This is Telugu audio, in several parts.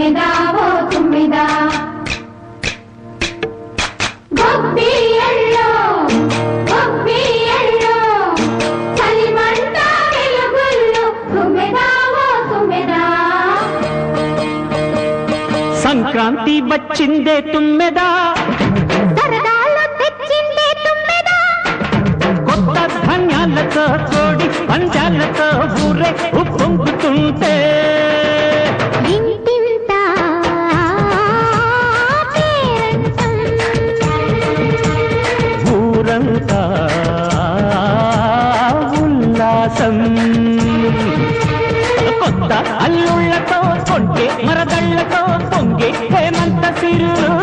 తుమ్మెదా ఓ తుమ్మెదా గొబ్బియల్లో గొబ్బియల్లో చలిమంట వెలుగుల్లో తుమ్మెదా ఓ తుమ్మెదా సంక్రాంతి వచ్చిందే తుమ్మెదా సరదాలు తెచ్చిందే తుమ్మెదా కొత్త ధాన్యాలతో కోడి పంచాలతో ఊరే ఉప్పొంగుతుంటే ఇంటింత పేరంటం ఊరంతా ఉల్లాసం కొత్త అల్లుళ్లతో కొంటే మరదళ్లతో పొంగే హేమంత సిరులు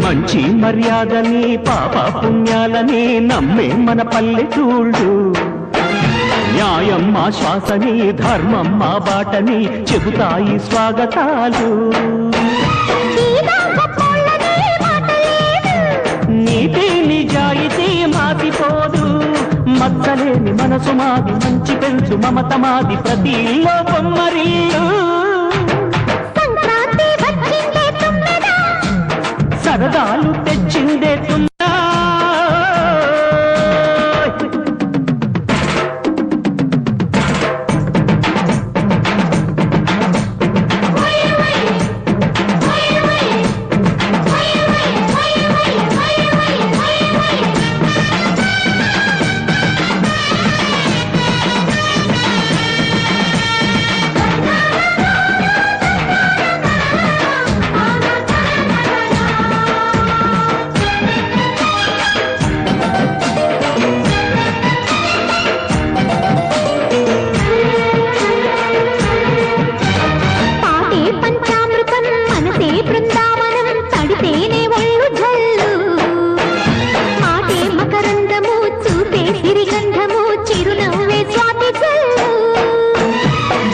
మంచి మర్యాదని పాప పుణ్యాలని నమ్మే మన పల్లెటూళ్ళు న్యాయం మా శ్వాసని ధర్మం మా బాటని చెబుతాయి స్వాగతాలు నీతి నిజాయితీ మాసిపోదు మచ్చలేని మనసు మాది మంచి పెంచు మమత మాది ప్రతి లోపం మరిల్లు సరదాలు తెచ్చిందే తుమ్మెదా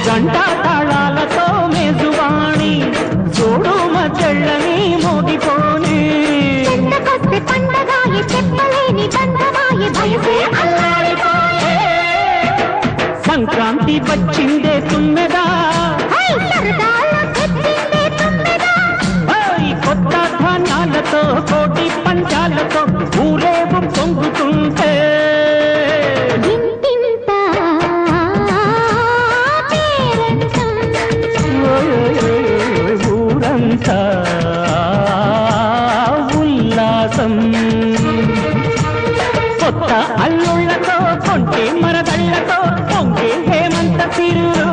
గంటా తాళాలతో మేజువాణి చూడు మచ్చళ్ళని మోగిపోని సంక్రాంతి వచ్చిందే తుమ్మెదా కొత్త ధాన్యాలతో కోటి పంచాలతో ఊరేగు పొంగుతుంటే ఊరంతా ఉల్లాసం కొత్త అల్లుళ్లతో కొంటే మరదళ్లతో పొంగే హేమంత సిరులు